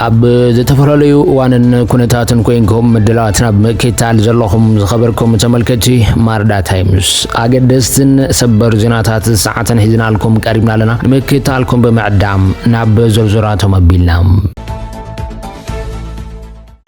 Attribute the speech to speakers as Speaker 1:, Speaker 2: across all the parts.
Speaker 1: أب زتفرليو وانن كنتاتن كوينكم مدلاتنا بمكيتال زلهم زخبركم تملكتي ماردا تايمز أجدستن سبر زناتات ساعة هزنا لكم قريبنا لنا مكيتالكم بمعدام ناب زلزراتهم بيلام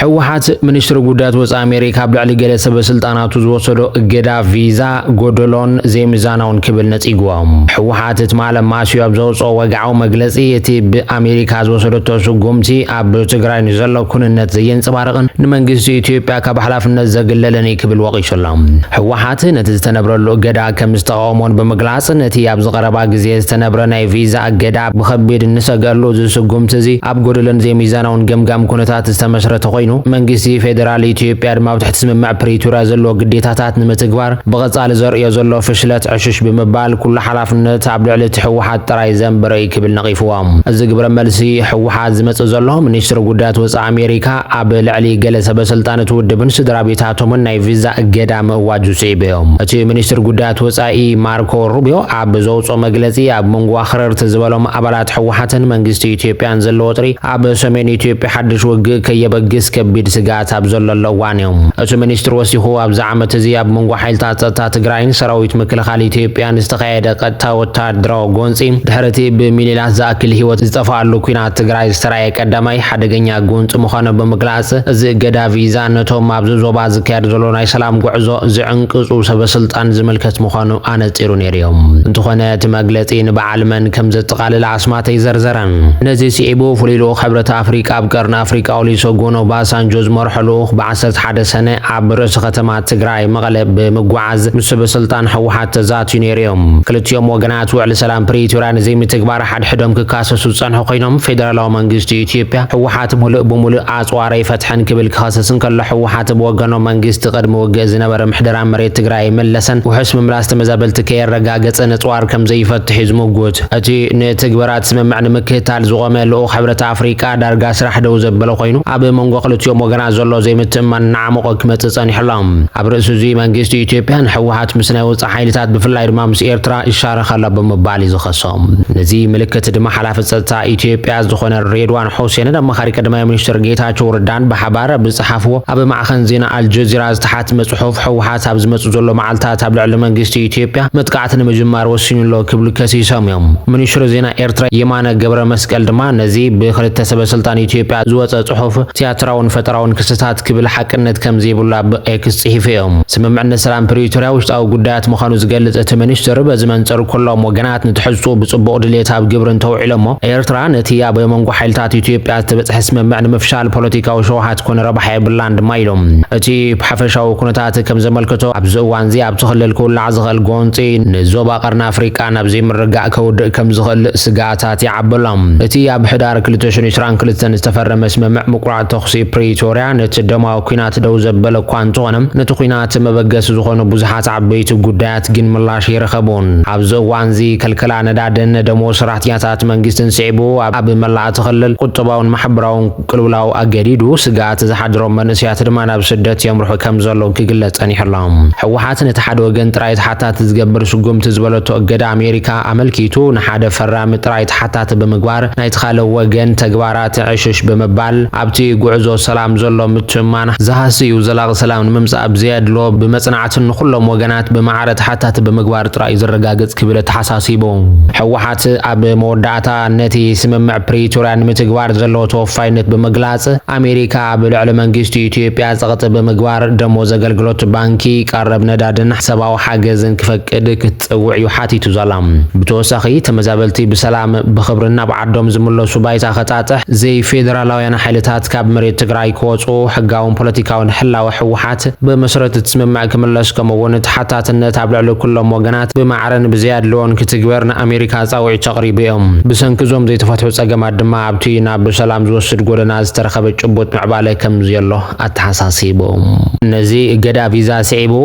Speaker 1: حوحات منشر قدات وز أمريكا بلعلي جلسة بسلطانات وزوصلو قدا فيزا قدلون زي ميزاناون كبل نتيقوام حوحات تمعلم ماسيو أبزوصو وقعو مجلسي يتي بأمريكا زوصلو توسو قومتي أب تقرأي نزلو كون النت زيين سبارغن نمانجزي إثيوبيا كبحلاف النزا قللني كبل وقيش اللهم حوحات نتستنبرلو قدا كمستقامون بمجلس نتي أبز غربا قزي استنبرناي فيزا قدا بخبير النسا قالو زوصو قومتزي أب قدلون زي ميزاناون قمقام كونتات استمشرة غينو منجسي فيدرالي إثيوبيا ما بتحت مع بريتورا زلوا قديتات نمتقبار بغصال زرقيا زلوا فشلت عشش بمبال كل حلافنا تعب على حوحات تراي زنبري كبل نقيفوام الزقبر ملسي حوحات زمت زلهم من يشتروا قدات وسع أمريكا عبل علي جلس بسلطانة ودبن سدرا بيتاتهم من فيزا قدام واجو سيبهم أتي من يشتروا قدات وسع ماركو روبيو عب زوج مجلسي عب من واخر تزبلهم عبلات حوحات منجسي إثيوبيا زلوا تري عب سمين إثيوبيا حدش وج كي بجس كبير سجات أبزل اللوانيهم أتو منستر وسيخو أبزع متزي أب من وحيل تاتجراين سراويت مكل خالي إثيوبيا نستقعد قد تاوتار دراو جونسي دهرتي بميلاد زاكل هو تستفعل لكينات تجراي سراي قدامي حد جنيا جونت مخانة بمجلس زي جدا فيزا نتوم أبزو بعض كار زلونا سلام قعزو زعنق وسب سلطان زملكة مخانو أنا تيرونيريوم انتو خنات مجلسين بعلمن كم زتقال العاصمات يزرزرن نزي سيبو فليلو خبرة أفريقيا أبقرن أفريقيا أولي سوغونو سانجوز مرحلو بعصر حدا سنة عبر ختمات تجراي مغلب مجوعز مسب سلطان حوحات تزات ينيريوم كلت يوم وجنات وعلى سلام بريتوران زي متجبار حد حدهم ككاسة سلطان حقينهم فيدرالو منجستي إثيوبيا حوحات ملء بملء عصواري فتحن قبل كاسة كل حوحات بوجنو منجست قدم وجز نبر محدر مريت تجراي ملسن وحسم ملاست مزابل تكير رجاجت نتوار كم زي فتح زموجود أتي نتجبرات سمع مكتال زغمة لو خبرة أفريقيا درجة سرح دوز بلقينو عب منقول يوم وجنا زلوا زي متمن نعمق كمتصاني حلام عبر سوزي منجستي إثيوبيا حوحات مسنا وصحيلتات بفلاي رمامس إيرترا إشارة خلا بمبالي زخصام نزي ملكة دم حلافة سلطة إثيوبيا زخون الريدوان حسين دم خارج دم منشتر جيتها شوردان بحبارة بصحافه أب مع خنزينا الجزيرة تحت مصحوف حوحات أبز مصزلوا معلتات أبلع لمنجستي إثيوبيا متقعتنا مجمار وسين له قبل كسي ساميهم منشر زينا إيرترا يمانا جبر مسكال دمان نزي بخلت تسب سلطان إثيوبيا زوات صحوف تياتراون فتراون كستات قبل حقنت كم زيبولا بإكس صحيفيهم سمعنا سلام بريتوريا وشتاو قدات مخانو زقلت اتمنشتر بزمن صار كلهم وجنات نتحسوا بصبو دليتها بجبرن توعلمو ايرترا نتيا بمنقو حيلتات إثيوبيا تبصح معنا مفشال بوليتيكا وشوحات كون ربح بلاند مايلوم اتي بحفشاو كونتات كم زملكتو ابزوان زي ابتخلل كل عزغل غونتي نزوبا قرن افريقيا نبزي مرقع كود كم زغل سقاتات يعبلهم اتي بحدار كلتشن يشران كلتن استفرم اسمع مقرع تخصي بريتوريا نتدما كينات دو زبل كوانتونم نتخينات مبغس زخونو بزحات عبيت غدات جن ملاش يرخبون ابزو وانزي كلكلا ندادن دمو سراتياتات منجستن سيبو اب ملا تخلل قطباون محبراون قلولاو اجريدو سغات زحدرو منسيات دما ناب سدت يمرحو كم زلو كيغلصن يحلام حوحات نتحد وجن طرايت حتات تزغبر سغوم تزبلتو اجد امريكا عملكيتو نحاده فرام طرايت حتات بمغبار نايتخالو وجن تغبارات عشش بمبال ابتي غعزو سلام زلو متمان زهاسي وزلاغ سلام نممص ابزياد لو بمصنعتن كلهم وجنات بمعرض حتى بمغبار طراي زرغاغص كبله تحساسيبو حوحات اب موداتا نتي سممع بريتوريان متغبار زلو توفاينت بمغلاص امريكا بلعل منجست إثيوبيا زغط بمغبار دموز اغلغلوت بانكي قرب ندادن حساباو حاجزن كفقد كتصوع يحاتيتو زلام بتوسخي تمزابلتي بسلام بخبرنا بعدهم زملو سبايتا خطاطح زي فيدرالويان حيلتات كاب مريت تግራይ كوصو حقاون بوليتيكاون حلاو حوحات بمسرت تسمع كملش كمونت حتاتነት አብላሉ كلهم ወገናት በማዕረን በዚያድ ሎን ክትግበርና አሜሪካ ጻውዒ ተቅሪብዮም በሰንክዞም ዘይተፈትሑ ጸገማት ድማ ኣብቲና በሰላም ዝወስድ ጎደና ዝተረኸበ ጭቦት ምዕባለ ከም ዝየሎ አተሐሳሲቦም ነዚ ገዳ ቪዛ ሲዒቦ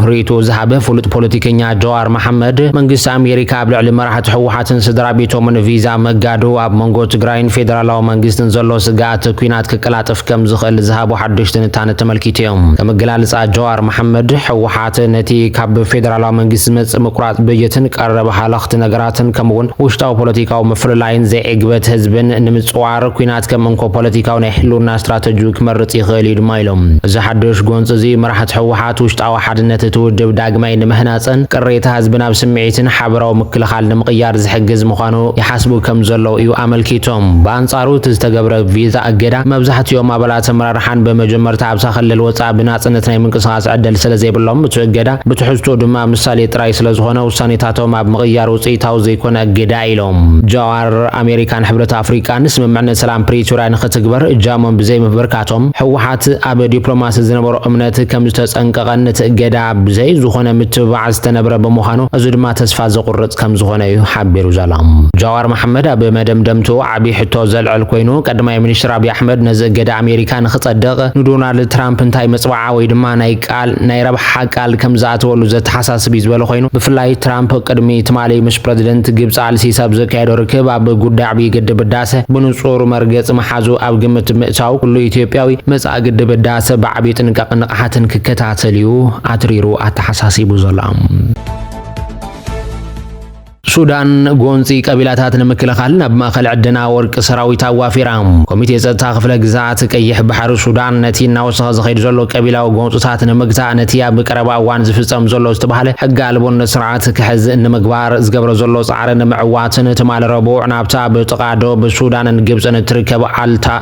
Speaker 1: ሪቶ ዝሃበ ፍሉጥ ፖለቲከኛ ጀዋር መሐመድ መንግስት አሜሪካ አብላሉ መራሕቲ ሕወሓትን ስድራቤቶምን ቪዛ መጋዶ ኣብ መንጎ ትግራይን ፌደራላዊ መንግስትን ዘሎ ስጋት ኩናት ከቀላጥፍ ከም ከም ዝኽእል ዝሃቡ ሓድሽ ትንታነ ተመልኪቶም ከመገላልጻ ጀዋር መሐመድ ሕወሓት ነቲ ካብ ፌደራላዊ መንግስቲ ዝመጽእ ምቁራጽ በጀትን ቀረበ ሓለኽቲ ነገራትን ከምውን ውሽጣዊ ፖለቲካዊ ምፍልላይን ዘዕግበት ህዝብን ንምጽዋር ኩናት ከም እንኮ ፖለቲካዊ ናይ ህልውና ስትራቴጂ ክመርጽ ይኽእል እዩ ድማ ኢሎም እዚ ሓድሽ ጎንፂ እዚ መራሕቲ ሕወሓት ውሽጣዊ ሓድነት እቲ ውድብ ዳግማይ ንምህናፅን ቅሬታ ህዝቢ ናብ ስምዒትን ሓበራዊ ምክልኻል ንምቕያር ዝሕግዝ ምዃኑ ይሓስቡ ከም ዘለው እዩ ኣመልኪቶም በኣንጻሩ እቲ ዝተገብረ ቪዛ እገዳ መብዛሕትኦም ኣባላት ኣመራርሓን በመጀመርታ ኣብታ ክልል ወፃኢ ብናጽነት ናይ ምንቅስቓስ ዕድል ስለዘይብሎም እቲ እገዳ ብትሕዝቶ ድማ ምሳሌ ጥራይ ስለዝኾነ ውሳኔታቶም ኣብ ምቕያር ውፅኢታዊ ዘይኮነ እገዳ ኢሎም ጀዋር ኣሜሪካን ሕብረት ኣፍሪቃን ስምምዕነት ሰላም ፕሪቶርያ ንኽትግበር እጃሞም ብዘይ ምብርካቶም ሕወሓት ኣብ ዲፕሎማሲ ዝነበሮ እምነት ከም ዝተጸንቀቐን እቲ እገዳ ብዘይ ዝኾነ ምትብባዕ ዝተነበረ ብምዃኑ እዚ ድማ ተስፋ ዘቁርጽ ከም ዝኾነ እዩ ሓቢሩ ዘሎ ጀዋር መሐመድ ኣብ መደምደምቱ ዓብዪ ሕቶ ዘልዕል ኮይኑ ቀዳማይ ሚኒስትር ኣብይ ኣሕመድ ነዚ እገዳ ኣሜሪካ ንኽጸድቕ ንዶናልድ ትራምፕ እንታይ መጽዋዓ ወይ ድማ ናይ ረብሓ ቃል ከም ዝኣተወሉ ዘተሓሳስብ እዩ ዝበለ ኮይኑ ብፍላይ ትራምፕ ቅድሚ ትማሊ ምስ ፕረዚደንት ግብፂ ኣልሲሲ ኣብ ዘካየዶ ርክብ ኣብ ጉዳይ ዓብዪ ግድብ ህዳሴ ብንጹር መርገፂ መሓዙ ኣብ ግምት ምእታው ኩሉ ኢትዮጵያዊ መጻኢ ግድብ ህዳሴ ብዓብዪ ጥንቃቐን ንቕሓትን ክከታተል እዩ ኣትሪሩ ኣተሓሳሲቡ ዘሎ ሱዳን ጎንፂ ቀቢላታት ንምክልኻል ናብ ማእኸል ዕድና ወርቂ ሰራዊት ኣዋፊራ ኮሚቴ ጸጥታ ክፍለ ግዛት ቀይሕ ባሕሪ ሱዳን ነቲ እናወሰኸ ዝኸይድ ዘሎ ቀቢላዊ ጎንፅታት ንምግታእ ነቲ ኣብ ቀረባ እዋን ዝፍጸም ዘሎ ዝተባሃለ ሕጊ ኣልቦነት ስርዓት ክሕዝ ንምግባር ዝገብሮ ዘሎ ጻዕሪ ንምዕዋትን ትማል ረቡዕ ናብታ ብጥቓ ዶብ ሱዳንን ግብፅን እትርከብ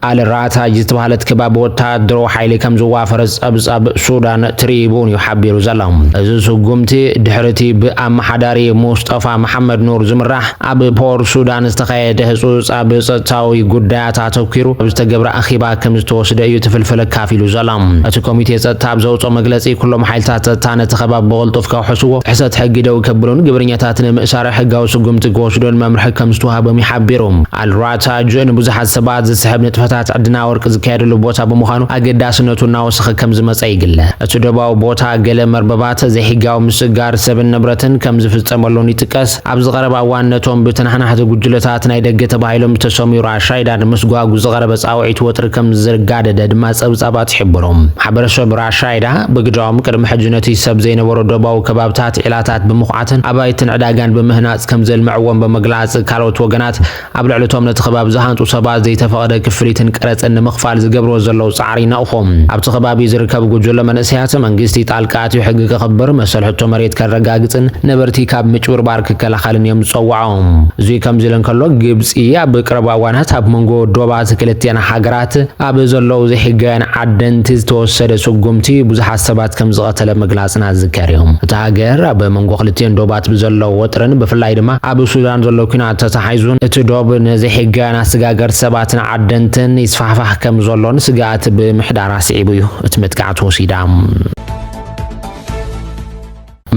Speaker 1: ኣልራታ ዝተባሃለት ከባቢ ወታደራዊ ሓይሊ ከም ዝዋፈረ ጸብጻብ ሱዳን ትሪቡን እዩ ሓቢሩ ዘሎ እዚ ስጉምቲ ድሕርቲ ብኣመሓዳሪ ሙስጠፋ መሐመድ ኑር ዝምራሕ ኣብ ፖር ሱዳን ዝተኻየደ ህጹጽ ኣብ ጸጥታዊ ጉዳያት ኣተኪሩ ኣብ ዝተገብረ ኣኺባ ከም ዝተወስደ እዩ ትፍልፍል ካፊሉ ዘሎ እቲ ኮሚቴ ጸጥታ ኣብ ዘውፅኦ መግለጺ ኩሎም ሓይልታት ጸጥታ ነቲ ከባቢ ብቕልጡፍ ከውሕስዎ ሕሰት ሕጊ ደው ከብሉን ግብረኛታት ንምእሳር ሕጋዊ ስጉምቲ ክወስዱን መምርሒ ከም ዝተዋሃቦም ይሓቢሩ ኣልራታ ንብዙሓት ሰባት ዝስሕብ ንጥፈታት ዕድና ወርቂ ዝካየደሉ ቦታ ብምዃኑ ኣገዳስነቱ እናወሰኸ ከም ዝመጸ ይግለ እቲ ደባዊ ቦታ ገለ መርበባት ዘይሕጋዊ ምስጋር ሰብን ንብረትን ከም ዝፍጸመሉን ይጥቀስ ኣብ ዝቐረበ እዋን ነቶም ብትናሕናሕቲ ጉጅለታት ናይ ደገ ተባሂሎም ተሰሚሩ ራሻይዳ ንምስጓጉ ዝቐረበ ጻውዒት ወጥሪ ከም ዝጋደደ ድማ ጸብጻባት ይሕብሮም ማሕበረሰብ ራሻይዳ ብግዳዎም ቅድሚ ሕጂ ነቲ ሰብ ዘይነበሮ ደባዊ ከባብታት ዒላታት ብምኹዓትን ኣባይትን ዕዳጋን ብምህናፅ ከም ዘልምዕዎም ብምግላጽ ካልኦት ወገናት ኣብ ልዕሊቶም ነቲ ከባቢ ዝሃንጡ ሰባት ዘይተፈቐደ ክፍሊትን ቀረፅን ንምኽፋል ዝገብርዎ ዘለው ጻዕሪ ነቕፎም ኣብቲ ከባቢ ዝርከብ ጉጅለ መንእሰያት መንግስቲ ጣልቃ ኣትዩ ሕጊ ከኽብር መሰል ሕቶ መሬት ከረጋግፅን ነበርቲ ካብ ምጭብርባር ክከላኸልን እዮም ዝጸውዖም እዚ ከምዚ ኢለን ከሎ ግብፂ ኣብ ቀረባ እዋናት ኣብ መንጎ ዶባት ክልቲአን ሃገራት ኣብ ዘለው ዘይሕጋውያን ዓደንቲ ዝተወሰደ ስጉምቲ ብዙሓት ሰባት ከም ዝቐተለ ምግላጽና ዝዝከር እዩ እቲ ሃገር ኣብ መንጎ ክልቲአን ዶባት ብዘለው ወጥርን ብፍላይ ድማ ኣብ ሱዳን ዘሎ ኩናት ተተሓሒዙን እቲ ዶብ ንዘይሕጋውያን ኣሰጋገር ሰባትን ዓደንትን ይስፋሕፋሕ ከም ዘሎን ስጋኣት ብምሕዳር ኣስዒቡ እዩ እቲ ምጥቃዕ ተወሲዳ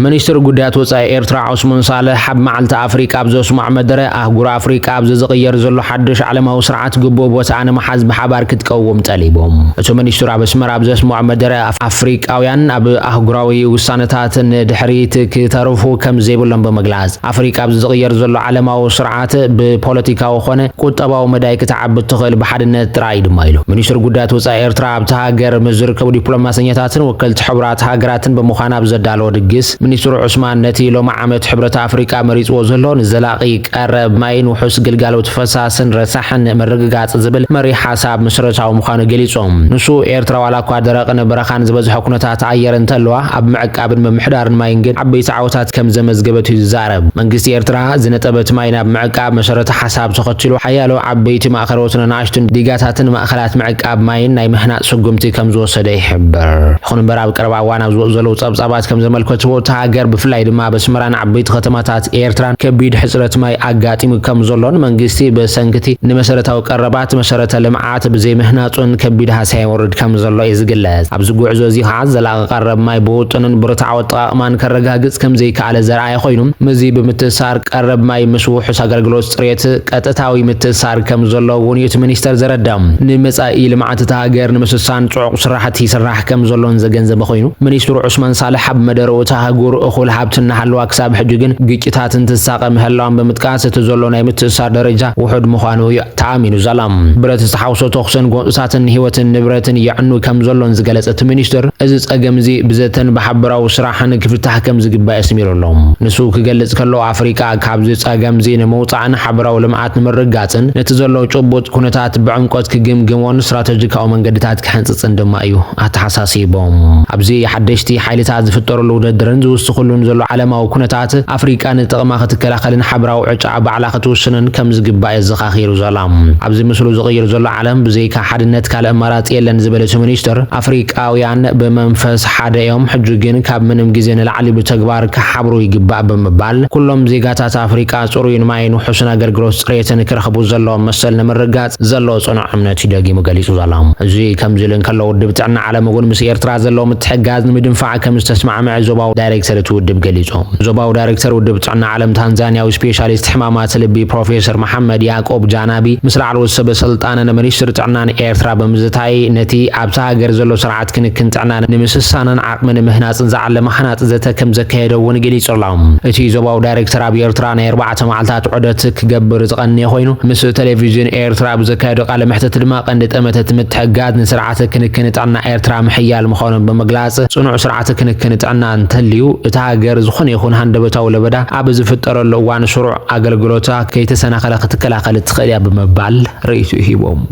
Speaker 1: ሚኒስትር ጉዳያት ወጻኢ ኤርትራ ዑስማን ሳልሕ ኣብ መዓልቲ ኣፍሪቃ ኣብ ዘስማዕ መደረ ኣህጉር ኣፍሪቃ ኣብ ዝቕየር ዘሎ ሓድሽ ዓለማዊ ስርዓት ግቡእ ቦታ ንምሓዝ ብሓባር ክትቀውም ጠሊቦም እቲ ሚኒስትር ኣብ ኣስመራ ኣብ ዘስማዕ መደረ ኣፍሪቃውያን ኣብ ኣህጉራዊ ውሳነታት ንድሕሪት ክተርፉ ከም ዘይብሎም ብምግላጽ ኣፍሪቃ ኣብ ዝቕየር ዘሎ ዓለማዊ ስርዓት ብፖለቲካዊ ኮነ ቁጠባዊ መዳይ ክትዓቢ ትኽእል ብሓድነት ጥራይ ድማ ኢሉ ሚኒስትር ጉዳያት ወጻኢ ኤርትራ ኣብቲ ሃገር ምስ ዝርከቡ ዲፕሎማሰኛታትን ወከልቲ ሕቡራት ሃገራትን ብምዃን ኣብ ዘዳለወ ድግስ ሚኒስትር ዑስማን ነቲ ሎማ ዓመት ሕብረት ኣፍሪቃ መሪፅዎ ዘሎ ንዘላቒ ቀረብ ማይን ውሑስ ግልጋሎት ፈሳስን ረሳሕን ምርግጋጽ ዝብል መሪሕ ሓሳብ መሰረታዊ ምዃኑ ገሊጾም ንሱ ኤርትራ ዋላ እኳ ደረቕን በረኻን ዝበዝሖ ኩነታት ኣየር እንተለዋ ኣብ ምዕቃብን ምምሕዳርን ማይን ግን ዓበይቲ ዓወታት ከም ዘመዝገበት እዩ ዝዛረብ መንግስቲ ኤርትራ ዝነጠበት ማይ ናብ ምዕቃብ መሰረተ ሓሳብ ተኸትሉ ሓያሎ ዓበይቲ ማእኸሎትን ንኣሽቱን ዲጋታትን ማእኸላት ምዕቃብ ማይን ናይ ምህናፅ ስጉምቲ ከም ዝወሰደ ይሕብር ይኹን እምበር ኣብ ቀረባ እዋን ኣብ ዝወፁ ዘለው ጸብጻባት ከም ዘመልከትዎ ሃገር ብፍላይ ድማ በስመራን ዓበይቲ ከተማታት ኤርትራን ከቢድ ሕፅረት ማይ ኣጋጢሙ ከም ዘሎን መንግስቲ በሰንክቲ ንመሰረታዊ ቀረባት መሰረተ ልምዓት ብዘይ ምህናፁን ከቢድ ሃሳይ ወርድ ከም ዘሎ እዩ ዝግለጽ ኣብዚ ጉዕዞ እዚ ከዓ ዘላቒ ቀረብ ማይ ብውጥንን ብርትዓዊ ኣጠቓቕማን ከረጋግጽ ከም ዘይከኣለ ዘርኣየ ኮይኑ ምዚ ብምትእስሳር ቀረብ ማይ ምስ ውሑስ ኣገልግሎት ፅሬት ቀጥታዊ ምትእስሳር ከም ዘሎ እውን እቲ ሚኒስተር ዘረዳም ንመጻኢ ልምዓት እቲ ሃገር ንምስሳን ጽዑቕ ስራሕቲ ይስራሕ ከም ዘሎን ዘገንዘበ ኮይኑ ሚኒስትሩ ዑስማን ሳልሕ ኣብ መደረኡ እቲ ሃገር እኩር እኹል ሃብትና ሃልዋ ክሳብ ሕጂ ግን ግጭታትን ትሳቀም ህላውን በመጥቃስ ተዘሎ ናይ ምትእሳር ደረጃ ውሑድ ምዃኑ ተኣሚኑ ዘላም ብረት ዝተሓውሶ ተኽስን ጎንፅሳትን ህይወትን ንብረትን ይዕኑ ከም ዘሎን ዝገለጸት ሚኒስትር እዚ ጸገም እዚ ብዘተን ብሓበራዊ ስራሕን ክፍታሕ ከም ዝግባእ ኣስሚሩሎም ንሱ ክገልጽ ከሎ ኣፍሪካ ካብዚ ጸገም እዚ ንምውፃዕን ሓበራዊ ልምዓት ንምርጋጽን ነቲ ዘሎ ጭቡጥ ኩነታት ብዕምቆት ክግምግሞን ስትራቴጂካዊ መንገድታት ክሕንጽጽን ድማ እዩ ኣተሓሳሲቦም ኣብዚ ሓደሽቲ ሓይልታት ዝፍጠረሉ ውድድርን ዝውስኹሉን ዘሎ ዓለማዊ ኩነታት ኣፍሪካ ንጥቕማ ክትከላኸልን ሓበራዊ ዕጫ ባዕላ ክትውስንን ከም ዝግባእ ዘኻኺሩ ዘላም ኣብዚ ምስሉ ዝቕይር ዘሎ ዓለም ብዘይካ ሓድነት ካልእ ኣማራፂ የለን ዝበለቱ ሚኒስትር ኣፍሪቃውያን ብመንፈስ ሓደ እዮም ሕጂ ግን ካብ ምንም ግዜ ንላዕሊ ብተግባር ክሓብሩ ይግባእ ብምባል ኩሎም ዜጋታት ኣፍሪቃ ጽሩይን ማይን ውሑስን ኣገልግሎት ጽሬትን ክረኽቡ ዘለዎም መሰል ንምርጋጽ ዘሎ ጽኑዕ እምነት ይደጊሙ ገሊጹ ዘላም እዚ ከምዚ ኢሉ እንከሎ ውድብ ጥዕና ዓለም እውን ምስ ኤርትራ ዘለዎ ምትሕግጋዝ ንምድንፋዕ ከም ዝተስማዕምዐ ዞባዊ ዳይሬክተር እቲ ውድብ ገሊጹ ዞባዊ ዳይሬክተር ውድብ ጥዕና ዓለም ታንዛንያዊ ስፔሻሊስት ሕማማት ልቢ ፕሮፌሰር መሐመድ ያዕቆብ ጃናቢ ምስ ላዕለዎት ሰበስልጣንን ሚኒስትር ጥዕናን ኤርትራ ብምዝታይ ነቲ ኣብታ ሃገር ዘሎ ስርዓት ክንክን ጥዕናን ንምስሳንን ዓቕሚ ንምህናፅን ዝዓለመ ሓናፅ ዘተ ከም ዘካየደ እውን ገሊጹሎም እቲ ዞባዊ ዳይሬክተር ኣብ ኤርትራ ናይ 4 መዓልታት ዑደት ክገብር ዝቐነየ ኮይኑ ምስ ቴሌቪዥን ኤርትራ ብዘካየደ ቃለ መሕተት ድማ ቀንዲ ጠመተት ምትሕግጋዝ ንስርዓተ ክንክን ጥዕና ኤርትራ ምሕያል ምዃኑ ብምግላጽ ጽኑዕ ስርዓተ ክንክን ጥዕና እንተልዩ እታ ሃገር ዝኾነ ይኹን ሃንደበታዊ ለበዳ ኣብ ዝፍጠረሉ እዋን ስሩዕ ኣገልግሎታ ከይተሰናኸለ ክትከላኸል ትኽእል እያ ብምባል ርእይቱ ሂቦም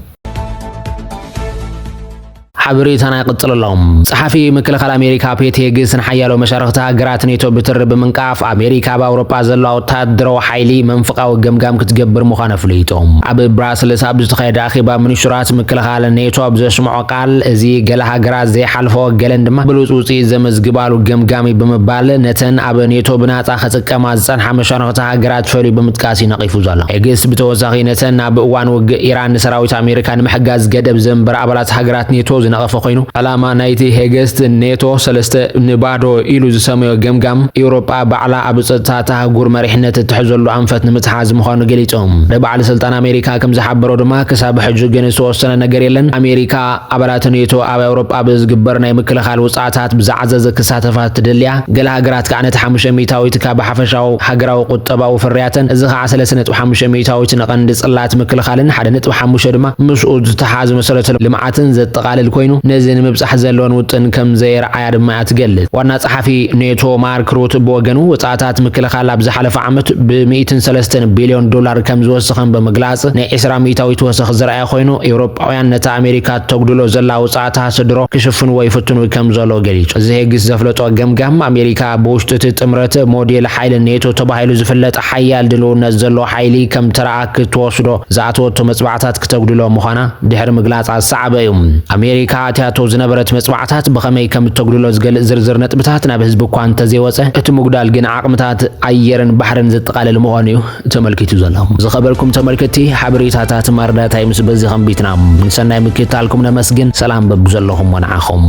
Speaker 1: حبريتنا يقتل اللهم صحفي مكلخال أمريكا بيتيجس نحيالو مشاركة هجرات نيتو بترب منقاف أمريكا بأوروبا زلوا تدرو حيلي منفقة وجمجام كتجبر مخانف ليتهم أبي براسلس أبز تخيل أخيبا من شرات مكلخال نيتو أبزش معقال زي جل هجرات زي حلفو جلندما بلوتوسي زمز جبال وجمجامي بمبال نتن أبي نيتو بنات أخذ كما زن حمشاركة هجرات فلي بمتكاسي نقيفو زلا يجس بتوزعي نتن أبي وان إيران سراويت أمريكا محجز جدب زنبر أبلات هجرات نيتو نقف خوينو علامة نايتي هيجست نيتو سلست نبادو إلو زسميو جمجام أوروبا بعلا أبسطها تهجور مريحنة تحزلو أنفت نمتحاز مخانو جليتهم ربع سلطان أمريكا كم زحبرو دما كسب حجو جنسو السنة نجريلن أمريكا أبلات نيتو أو أوروبا بزجبرنا مكل خال وساعات بزعزز كساتفات دليا جل هجرات كانت حمش ميتاوي تكاب حفشاو حجراو قطبا وفرياتن إذا عسل سنة وحمش ميتاوي تنقند صلات مكل خالن حدنت وحمش دما مسؤول تحاز مسألة لمعاتن زت قال الكوين نزين مبصح زلون وطن كم زير عياد ما تقلد وانا صحفي نيتو مارك روت بوغنو وصاعات مكلخال ابز حلف عمت ب103 بليون دولار كم زوسخن بمغلاص ن 20 توسخ زرع خوينو اوروباوያን ነታ አሜሪካ ተጉድሎ ዘላ ወጻታ ሰድሮ ክሽፍኑ ወይ ፍትኑ ከም ዘሎ ገሊጹ እዚ ህግስ ዘፍለጦ ገምጋም አሜሪካ በውሽጥ ጥምረት ሞዴል ኃይል ኔቶ ተባሂሉ ዝፍለጥ ኃያል ድልውነት ዘሎ ኃይሊ ከም ተራክ ተወስዶ ዛአቶቶ መጽባዕታት ከተጉድሎ መሆና ድሕር ምግላጽ አሳዕበዩ አሜሪካ አትያቶ ዝነበረት መጽባዕታት በኸመይ ከም ተጉድሎ ዝገልጽ ዝርዝር ነጥብታት ናብ ህዝብ ኳን ተዘይወፀ እቲ ሙግዳል ግን ዓቅምታት አየርን ባህርን ዘጠቃለል መሆኑ ተመልክቱ ዘለው ዝኸበርኩም ተመልከቲ ሓበሬታታት ማርዳታይ ምስ በዚ ኸምቢትና ንሰናይ ምክታልኩም ነመስግን ሰላም በብዘለኹም ወንዓኹም